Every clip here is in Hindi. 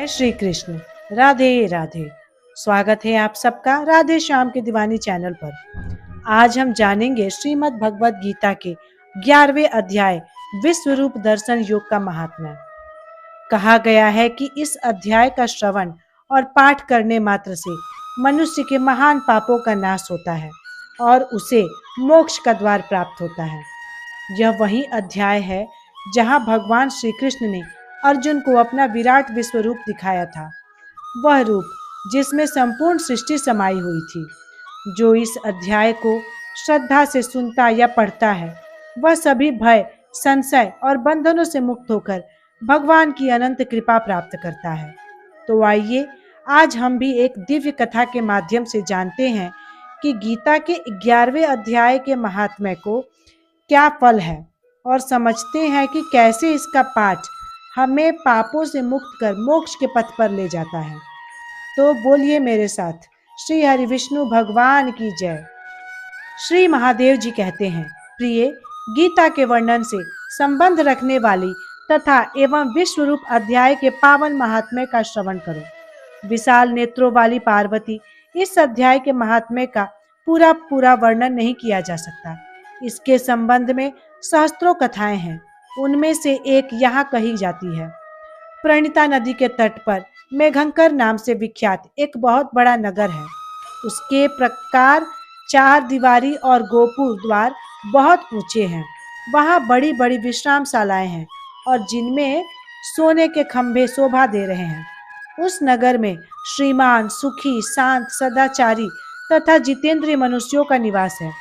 जय श्री कृष्ण। राधे राधे। स्वागत है आप सबका राधे श्याम के दीवानी चैनल पर। आज हम जानेंगे श्रीमद् भगवत गीता के 11वें अध्याय विश्व रूप दर्शन योग का महात्म्य। कहा गया है कि इस अध्याय का श्रवण और पाठ करने मात्र से मनुष्य के महान पापों का नाश होता है और उसे मोक्ष का द्वार प्राप्त होता है। यह वही अध्याय है जहां भगवान श्री कृष्ण ने अर्जुन को अपना विराट विश्व रूप दिखाया था, वह रूप जिसमें संपूर्ण सृष्टि समाई हुई थी। जो इस अध्याय को श्रद्धा से सुनता या पढ़ता है, वह सभी भय, संशय और बंधनों से मुक्त होकर भगवान की अनंत कृपा प्राप्त करता है। तो आइए आज हम भी एक दिव्य कथा के माध्यम से जानते हैं कि गीता के 11वें अध्याय के महात्म्य को क्या फल है और समझते हैं कि कैसे इसका पाठ हमें पापों से मुक्त कर मोक्ष के पथ पर ले जाता है। तो बोलिए मेरे साथ, श्री हरि विष्णु भगवान की जय। श्री महादेव जी कहते हैं, प्रिय, गीता के वर्णन से संबंध रखने वाली तथा एवं विश्व रूप अध्याय के पावन महात्म्य का श्रवण करो। विशाल नेत्रों वाली पार्वती, इस अध्याय के महात्म्य का पूरा वर्णन नहीं किया जा सकता। इसके संबंध में सहस्त्रों कथाएं हैं। उनमें से एक यहाँ कही जाती है। प्रणिता नदी के तट पर मेघंकर नाम से विख्यात एक बहुत बड़ा नगर है। उसके प्रकार 4 दीवारी और गोपुर द्वार बहुत ऊंचे हैं। वहाँ बड़ी बड़ी विश्रामशालाएं हैं और जिनमें सोने के खंभे शोभा दे रहे हैं। उस नगर में श्रीमान, सुखी, शांत, सदाचारी तथा जितेंद्रिय मनुष्यों का निवास है।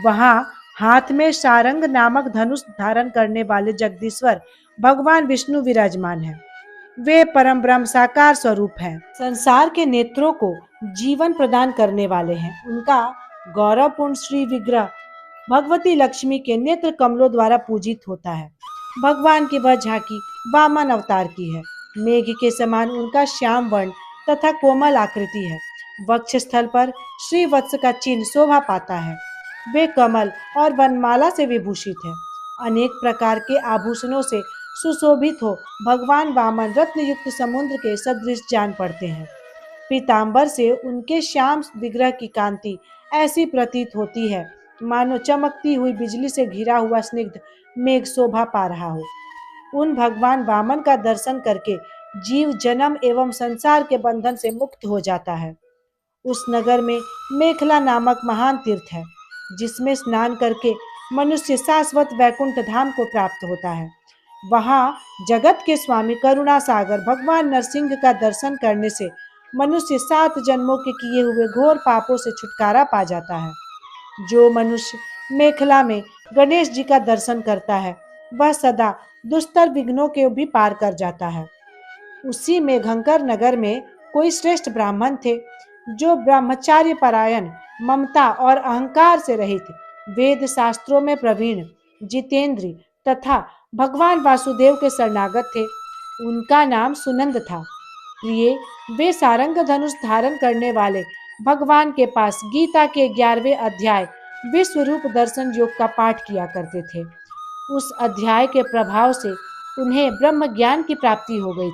वहाँ हाथ में सारंग नामक धनुष धारण करने वाले जगदीश्वर भगवान विष्णु विराजमान हैं। वे परम ब्रह्म साकार स्वरूप हैं। संसार के नेत्रों को जीवन प्रदान करने वाले हैं। उनका गौरवपूर्ण श्री विग्रह भगवती लक्ष्मी के नेत्र कमलों द्वारा पूजित होता है। भगवान की वह झांकी वामन अवतार की है। मेघ के समान उनका श्याम वर्ण तथा कोमल आकृति है। वक्ष स्थल पर श्री वत्स का चिन्ह शोभा पाता है। वे कमल और वनमाला से विभूषित है। अनेक प्रकार के आभूषणों से सुशोभित हो भगवान वामन रत्न युक्त समुद्र के सदृश जान पड़ते हैं। पीतांबर से उनके श्याम विग्रह की कांति ऐसी प्रतीत होती है मानो चमकती हुई बिजली से घिरा हुआ स्निग्ध मेघ शोभा पा रहा हो। उन भगवान वामन का दर्शन करके जीव जन्म एवं संसार के बंधन से मुक्त हो जाता है। उस नगर में मेखला नामक महान तीर्थ है, जिसमें स्नान करके मनुष्य शाश्वत वैकुंठ धाम को प्राप्त होता है। वहाँ जगत के स्वामी करुणा सागर भगवान नरसिंह का दर्शन करने से मनुष्य 7 जन्मों के किए हुए घोर पापों से छुटकारा पा जाता है। जो मनुष्य मेखला में गणेश जी का दर्शन करता है, वह सदा दुस्तर विघ्नों के भी पार कर जाता है। उसी मेघंकर नगर में कोई श्रेष्ठ ब्राह्मण थे, जो ब्रह्मचार्य परायण, ममता और अहंकार से रहित, वेद शास्त्रों में प्रवीण, जितेंद्री तथा भगवान वासुदेव के शरणागत थे। उनका नाम सुनंद था। प्रिय, वे सारंग धनुष धारण करने वाले भगवान के पास गीता के 11वें अध्याय विश्व रूप दर्शन योग का पाठ किया करते थे। उस अध्याय के प्रभाव से उन्हें ब्रह्म ज्ञान की प्राप्ति हो गई।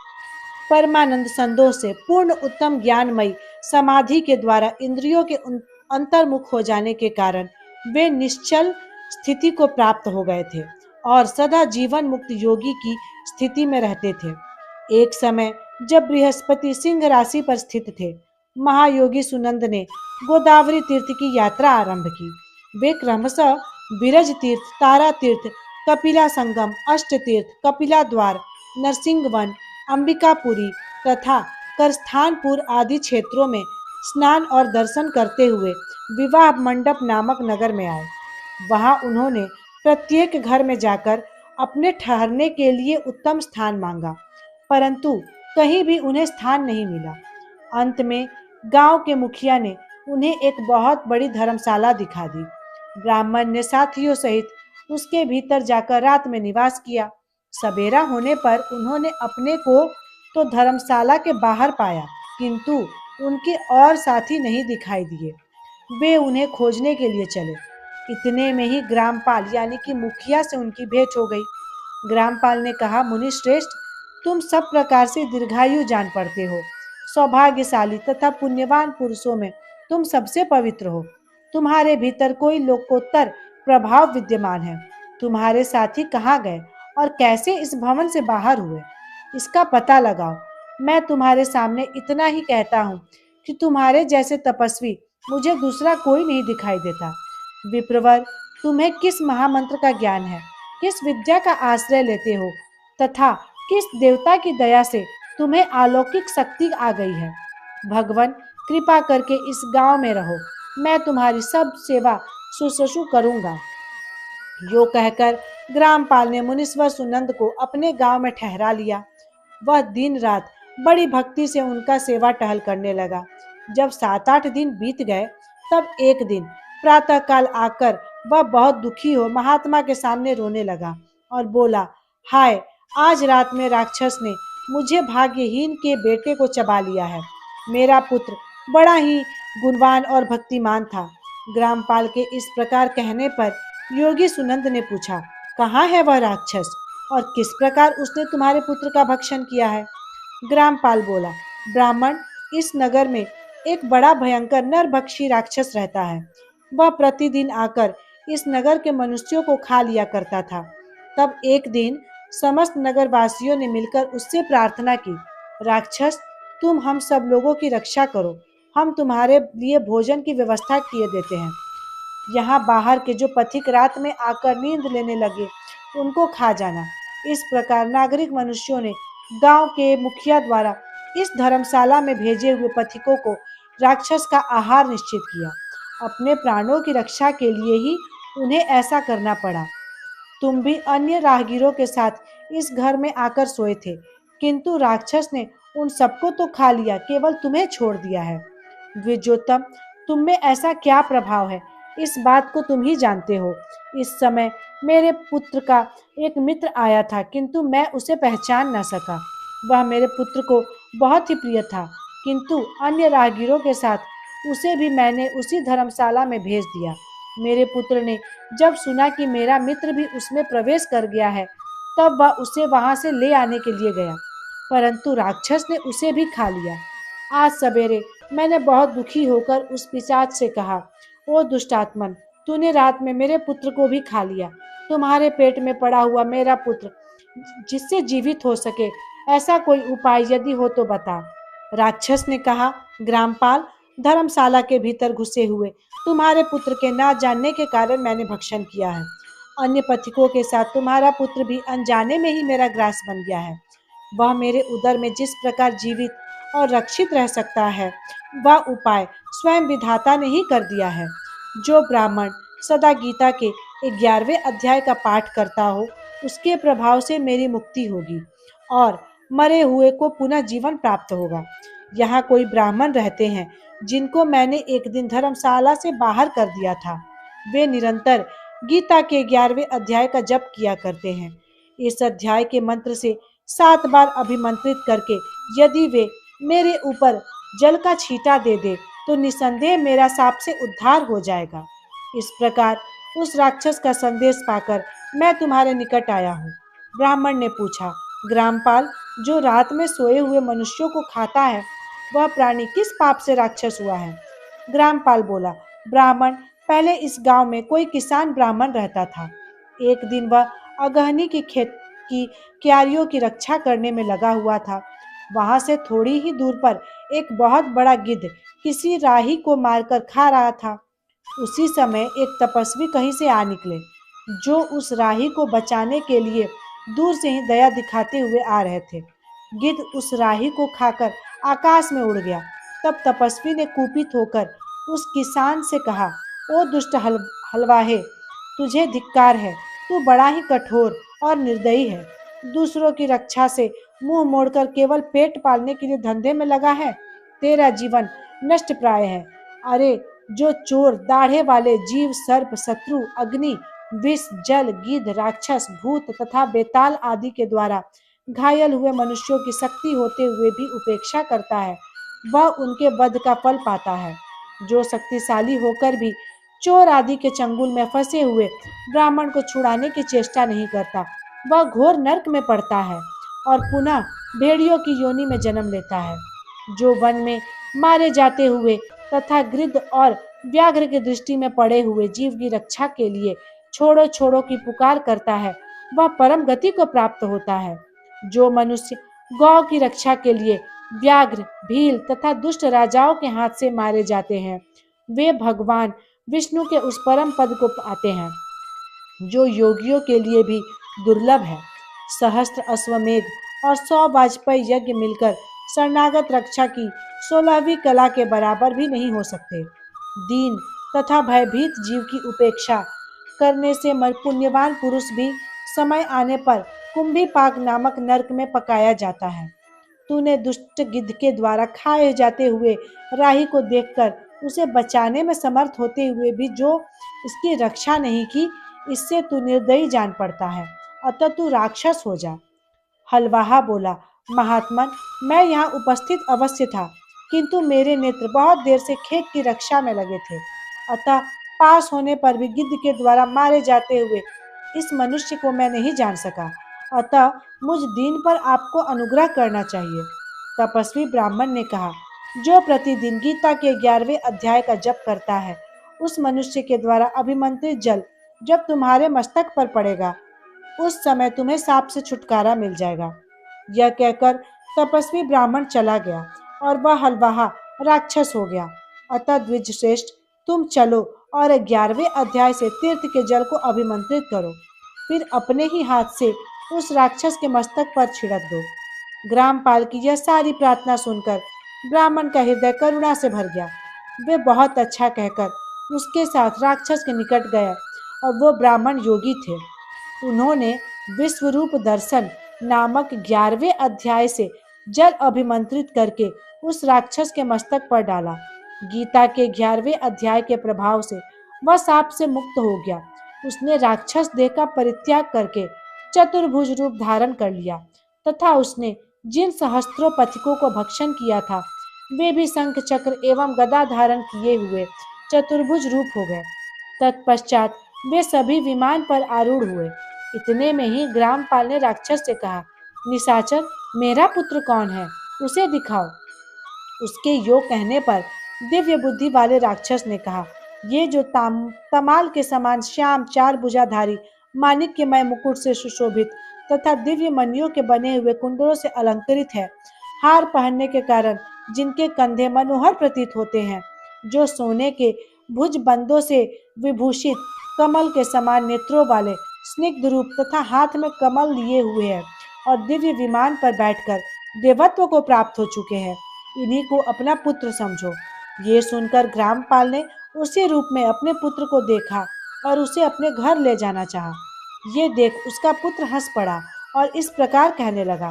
परमानंद संतोष से पूर्ण उत्तम ज्ञानमयी समाधि के द्वारा इंद्रियों के अंतर्मुख हो जाने के कारण वे निश्चल स्थिति को प्राप्त हो गए थे और सदा जीवन मुक्त योगी की स्थिति में रहते थे। एक समय जब बृहस्पति सिंह राशि पर स्थित थे, महायोगी सुनंद ने गोदावरी तीर्थ की यात्रा आरंभ की। वे क्रमशः विरज तीर्थ, तारा तीर्थ, कपिला संगम, अष्ट तीर्थ, कपिला द्वार, नरसिंह वन, अंबिकापुरी तथा करस्थानपुर आदि क्षेत्रों में स्नान और दर्शन करते हुए विवाह मंडप नामक नगर में आए। वहां उन्होंने प्रत्येक घर में जाकर अपने ठहरने के लिए उत्तम स्थान मांगा, परंतु कहीं भी उन्हें स्थान नहीं मिला। अंत में गांव के मुखिया ने उन्हें एक बहुत बड़ी धर्मशाला दिखा दी। ब्राह्मण ने साथियों सहित उसके भीतर जाकर रात में निवास किया। सवेरा होने पर उन्होंने अपने को तो धर्मशाला के बाहर पाया, किंतु उनके और साथी नहीं दिखाई दिए। वे उन्हें खोजने के लिए चले। इतने में ही ग्रामपाल यानी कि मुखिया से उनकी भेंट हो गई। ग्रामपाल ने कहा, मुनि श्रेष्ठ, तुम सब प्रकार से दीर्घायु जान पड़ते हो। सौभाग्यशाली तथा पुण्यवान पुरुषों में तुम सबसे पवित्र हो। तुम्हारे भीतर कोई लोकोत्तर प्रभाव विद्यमान है। तुम्हारे साथी कहाँ गए और कैसे इस भवन से बाहर हुए, इसका पता लगाओ। मैं तुम्हारे सामने इतना ही कहता हूँ कि तुम्हारे जैसे तपस्वी मुझे दूसरा कोई नहीं दिखाई देता। विप्रवर, तुम्हें किस महामंत्र का ज्ञान है, किस विद्या का आश्रय लेते हो तथा किस देवता की दया से तुम्हें अलौकिक शक्ति आ गई है। भगवान, कृपा करके इस गांव में रहो, मैं तुम्हारी सब सेवा शुश्रूषा करूंगा। यो कहकर ग्रामपाल ने मुनीश्वर सुनंद को अपने गांव में ठहरा लिया। वह दिन रात बड़ी भक्ति से उनका सेवा टहल करने लगा। जब 7-8 दिन बीत गए, तब एक दिन प्रातःकाल आकर वह बहुत दुखी हो महात्मा के सामने रोने लगा और बोला, हाय, आज रात में राक्षस ने मुझे भाग्यहीन के बेटे को चबा लिया है। मेरा पुत्र बड़ा ही गुणवान और भक्तिमान था। ग्रामपाल के इस प्रकार कहने पर योगी सुनंद ने पूछा, कहाँ है वह राक्षस और किस प्रकार उसने तुम्हारे पुत्र का भक्षण किया है। ग्रामपाल बोला, ब्राह्मण, इस नगर में एक बड़ा भयंकर नरभक्षी राक्षस रहता है। वह प्रतिदिन आकर इस नगर के मनुष्यों को खा लिया करता था। तब एक दिन समस्त नगर वासियों ने मिलकर उससे प्रार्थना की, राक्षस, तुम हम सब लोगों की रक्षा करो, हम तुम्हारे लिए भोजन की व्यवस्था किए देते हैं। यहाँ बाहर के जो पथिक रात में आकर नींद लेने लगे, उनको खा जाना। इस प्रकार नागरिक मनुष्यों ने गांव के मुखिया द्वारा इस धर्मशाला में भेजे हुए पथिकों को राक्षस का आहार निश्चित किया। अपने प्राणों की रक्षा के लिए ही उन्हें ऐसा करना पड़ा। तुम भी अन्य राहगीरों के साथ इस घर में आकर सोए थे, किंतु राक्षस ने उन सबको तो खा लिया, केवल तुम्हें छोड़ दिया है। द्विजोत्तम, तुम में ऐसा क्या प्रभाव है, इस बात को तुम ही जानते हो। इस समय मेरे पुत्र का एक मित्र आया था, किंतु मैं उसे पहचान न सका। वह मेरे पुत्र को बहुत ही प्रिय था, किंतु अन्य राहगीरों के साथ उसे भी मैंने उसी धर्मशाला में भेज दिया। मेरे पुत्र ने जब सुना कि मेरा मित्र भी उसमें प्रवेश कर गया है, तब वह उसे वहां से ले आने के लिए गया, परंतु राक्षस ने उसे भी खा लिया। आज सवेरे मैंने बहुत दुखी होकर उस पिशाच से कहा, ओ दुष्टात्मन, तूने रात में मेरे पुत्र को भी खा लिया। तुम्हारे पेट में पड़ा हुआ मेरा पुत्र जिससे जीवित हो सके, ऐसा कोई उपाय यदि हो तो बता। राक्षस ने कहा, ग्रामपाल, धर्मशाला के भीतर घुसे हुए तुम्हारे पुत्र के ना जानने के कारण मैंने भक्षण किया है। अन्य पथिकों के साथ तुम्हारा पुत्र भी अनजाने में ही मेरा ग्रास बन गया है। वह मेरे उदर में जिस प्रकार जीवित और रक्षित रह सकता है, वह उपाय स्वयं विधाता ने ही कर दिया है। जो ब्राह्मण सदा गीता के 11वें अध्याय का पाठ करता हो, उसके प्रभाव से मेरी मुक्ति होगी और मरे हुए को पुनः जीवन प्राप्त होगा। यहाँ कोई ब्राह्मण रहते हैं जिनको मैंने एक दिन धर्मशाला से बाहर कर दिया था। वे निरंतर गीता के 11वें अध्याय का जप किया करते हैं। इस अध्याय के मंत्र से 7 बार अभिमंत्रित करके यदि वे मेरे ऊपर जल का छींटा दे दे, तो निसंदेह मेरा साप से उद्धार हो जाएगा। इस प्रकार उस राक्षस का संदेश पाकर मैं तुम्हारे निकट आया हूँ। ब्राह्मण ने पूछा, ग्रामपाल, जो रात में सोए हुए मनुष्यों को खाता है, वह प्राणी किस पाप से राक्षस हुआ है। ग्रामपाल बोला, ब्राह्मण, पहले इस गांव में कोई किसान ब्राह्मण रहता था। एक दिन वह अगहनी की खेत की क्यारियों की रक्षा करने में लगा हुआ था। वहां से थोड़ी ही दूर पर एक बहुत बड़ा गिद्ध किसी राही को मारकर खा रहा था। उसी समय एक तपस्वी कहीं से आ निकले, जो उस राही को बचाने के लिए दूर से ही दया दिखाते हुए आ रहे थे। गिद्ध उस राही को खाकर आकाश में उड़ गया। तब तपस्वी ने कुपित होकर उस किसान से कहा, ओ दुष्ट हलवाहे, तुझे धिक्कार है, तू बड़ा ही कठोर और निर्दयी है। दूसरों की रक्षा से मुंह मोड़कर केवल पेट पालने के लिए धंधे में लगा है। तेरा जीवन नष्ट प्राय है। अरे, जो चोर, दाढ़े वाले जीव, सर्प, शत्रु, अग्नि, विष, जल, गिद्ध, राक्षस, भूत तथा बेताल आदि के द्वारा घायल हुए मनुष्यों की शक्ति होते हुए भी उपेक्षा करता है, वह उनके वध का फल पाता है। जो शक्तिशाली होकर भी चोर आदि के चंगुल में फंसे हुए ब्राह्मण को छुड़ाने की चेष्टा नहीं करता, वह घोर नरक में पड़ता है। और पुनः भेड़ियों की योनि में जन्म लेता है। जो वन में मारे जाते हुए तथा गिद्ध और व्याघ्र की दृष्टि में पड़े हुए जीव की रक्षा के लिए छोड़ो छोड़ो की पुकार करता है, वह परम गति को प्राप्त होता है। जो मनुष्य गौ की रक्षा के लिए व्याघ्र, भील तथा दुष्ट राजाओं के हाथ से मारे जाते हैं, वे भगवान विष्णु के उस परम पद को पाते हैं जो योगियों के लिए भी दुर्लभ है। सहस्त्र अश्वमेघ और 100 वाजपेयी यज्ञ मिलकर शरणागत रक्षा की 16वीं कला के बराबर भी नहीं हो सकते। दीन तथा भयभीत जीव की उपेक्षा करने से पुण्यवान पुरुष भी समय आने पर कुंभीपाक नामक नरक में पकाया जाता है। तूने दुष्ट गिद्ध के द्वारा खाए जाते हुए राही को देखकर उसे बचाने में समर्थ होते हुए भी जो इसकी रक्षा नहीं की, इससे तू निर्दयी जान पड़ता है, अतः तू राक्षस हो जा। हलवाहा बोला, महात्मन, मैं यहाँ उपस्थित अवश्य था, किंतु मेरे नेत्र बहुत देर से खेत की रक्षा में लगे थे, अतः पास होने पर भी गिद्ध के द्वारा मारे जाते हुए इस मनुष्य को मैं नहीं जान सका, अतः मुझ दीन पर आपको अनुग्रह करना चाहिए। तपस्वी ब्राह्मण ने कहा, जो प्रतिदिन गीता के 11वें अध्याय का जप करता है, उस मनुष्य के द्वारा अभिमंत्रित जल जब तुम्हारे मस्तक पर पड़ेगा, उस समय तुम्हें सांप से छुटकारा मिल जाएगा। यह कहकर तपस्वी ब्राह्मण चला गया और वह हलवाहा राक्षस हो गया। अतः द्विज श्रेष्ठ, तुम चलो और 11वें अध्याय से तीर्थ के जल को अभिमंत्रित करो, फिर अपने ही हाथ से उस राक्षस के मस्तक पर छिड़क दो। ग्रामपाल की यह सारी प्रार्थना सुनकर ब्राह्मण का हृदय करुणा से भर गया। वे बहुत अच्छा कहकर उसके साथ राक्षस के निकट गए और वो ब्राह्मण योगी थे। उन्होंने विश्वरूप दर्शन नामक 11वें अध्याय से जल अभिमंत्रित करके उस राक्षस के मस्तक पर डाला। गीता के 11वें अध्याय के प्रभाव से वह सांप से मुक्त हो गया। उसने राक्षस देह का परित्याग करके चतुर्भुज रूप धारण कर लिया तथा उसने जिन सहस्त्रों पथिकों को भक्षण किया था, वे भी शंख चक्र एवं गदा धारण किए हुए चतुर्भुज रूप हो गए। तत्पश्चात वे सभी विमान पर आरूढ़ हुए। इतने में ही ग्रामपाल ने राक्षस से कहा, निशाचर, मेरा पुत्र कौन है, उसे दिखाओ। उसके योग कहने पर दिव्य बुद्धि वाले राक्षस ने कहा, ये जो तमाल के समान श्याम 4 भुजाधारी माणिक्यमय मुकुट से सुशोभित तथा दिव्य मणियों के बने हुए कुंडलों से अलंकृत है, हार पहनने के कारण जिनके कंधे मनोहर प्रतीत होते हैं, जो सोने के भुज बंदों से विभूषित कमल के समान नेत्रों वाले स्निग्ध रूप तथा हाथ में कमल लिए हुए हैं और दिव्य विमान पर बैठकर देवत्व को प्राप्त हो चुके हैं, इन्हीं को अपना पुत्र समझो। ये सुनकर ग्रामपाल ने उसी रूप में अपने पुत्र को देखा और उसे अपने घर ले जाना चाहा। ये देख उसका पुत्र हंस पड़ा और इस प्रकार कहने लगा।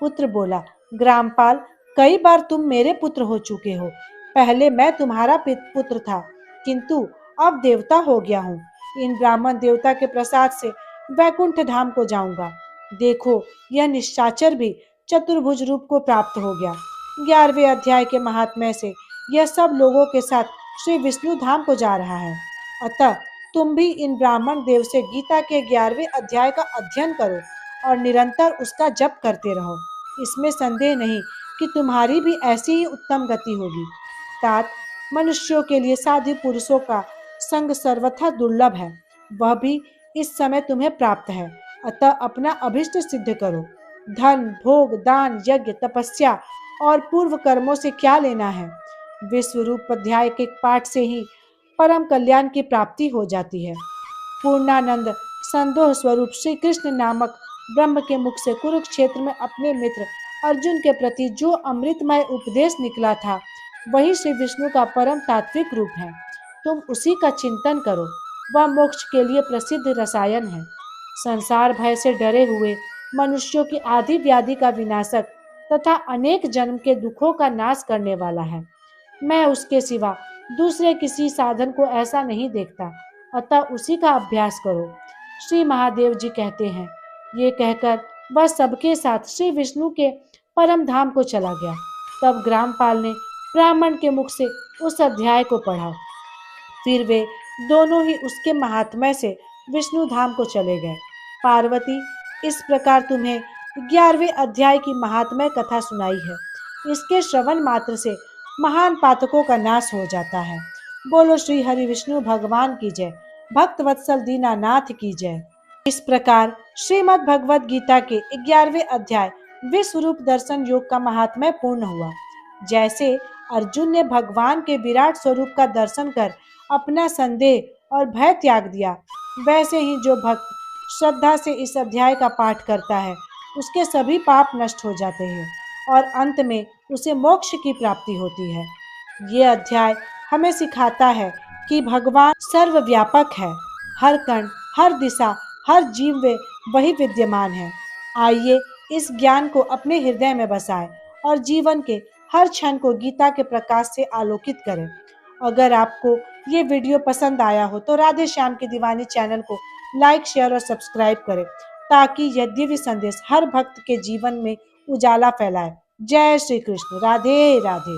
पुत्र बोला, ग्रामपाल, कई बार तुम मेरे पुत्र हो चुके हो। पहले मैं तुम्हारा पुत्र था, किंतु अब देवता हो गया हूँ। इन ब्राह्मण देवता के प्रसाद से वैकुंठ धाम को जाऊंगा। देखो, यह निशाचर भी चतुर्भुज रूप को प्राप्त हो गया। 11वें अध्याय के महात्म्य से यह सब लोगों के साथ श्री विष्णु धाम को जा रहा है। अतः तुम भी इन ब्राह्मण देव से गीता के 11वें अध्याय का अध्ययन करो और निरंतर उसका जप करते रहो। इसमें संदेह नहीं कि तुम्हारी भी ऐसी ही उत्तम गति होगी। तात, मनुष्यों के लिए साधु पुरुषों का संग सर्वथा दुर्लभ है, वह भी इस समय तुम्हें प्राप्त है। अतः अपना अभिष्ट सिद्ध करो। धन, भोग, दान, यज्ञ, तपस्या और पूर्व कर्मों से क्या लेना है। विश्वरूप अध्याय के पाठ से ही परम कल्याण की प्राप्ति हो जाती है। पूर्णानंद संदोह स्वरूप श्री कृष्ण नामक ब्रह्म के मुख से कुरुक्षेत्र में अपने मित्र अर्जुन के प्रति जो अमृतमय उपदेश निकला था, वही श्री विष्णु का परम तात्विक रूप है। तुम उसी का चिंतन करो, वह मोक्ष के लिए प्रसिद्ध रसायन है। संसार भय से डरे हुए मनुष्यों की आदि व्याधि का विनाशक तथा अनेक जन्म के दुखों का नाश करने वाला है। मैं उसके सिवा दूसरे किसी साधन को ऐसा नहीं देखता, अतः उसी का अभ्यास करो। श्री महादेव जी कहते हैं। ये कहकर वह सबके साथ श्री विष्णु के परम धाम को चला गया। तब ग्रामपाल ने ब्राह्मण के मुख से उस अध्याय को पढ़ा। फिर वे दोनों ही उसके महात्म्य से विष्णु धाम को चले गए। पार्वती, इस प्रकार तुम्हें 11वें अध्याय की महात्म्य कथा सुनाई है। इसके श्रवण मात्र से महान पातकों का नाश हो जाता है। बोलो श्री हरि विष्णु भगवान की जय, भक्त वत्सल दीनानाथ की जय। इस प्रकार श्रीमद् भगवत गीता के 11वें अध्याय विश्व रूप दर्शन योग का महात्म्य पूर्ण हुआ। जैसे अर्जुन ने भगवान के विराट स्वरूप का दर्शन कर अपना संदेह और भय त्याग दिया, वैसे ही जो भक्त श्रद्धा से इस अध्याय का पाठ करता है उसके सभी पाप नष्ट हो जाते हैं और अंत में उसे मोक्ष की प्राप्ति होती है। ये अध्याय हमें सिखाता है कि भगवान सर्वव्यापक है, हर कण, हर दिशा, हर जीव में वही विद्यमान है। आइए इस ज्ञान को अपने हृदय में बसाएं और जीवन के हर क्षण को गीता के प्रकाश से आलोकित करें। अगर आपको ये वीडियो पसंद आया हो तो राधे श्याम की दीवानी चैनल को लाइक, शेयर और सब्सक्राइब करें ताकि यह दिव्य संदेश हर भक्त के जीवन में उजाला फैलाए। जय श्री कृष्ण। राधे राधे।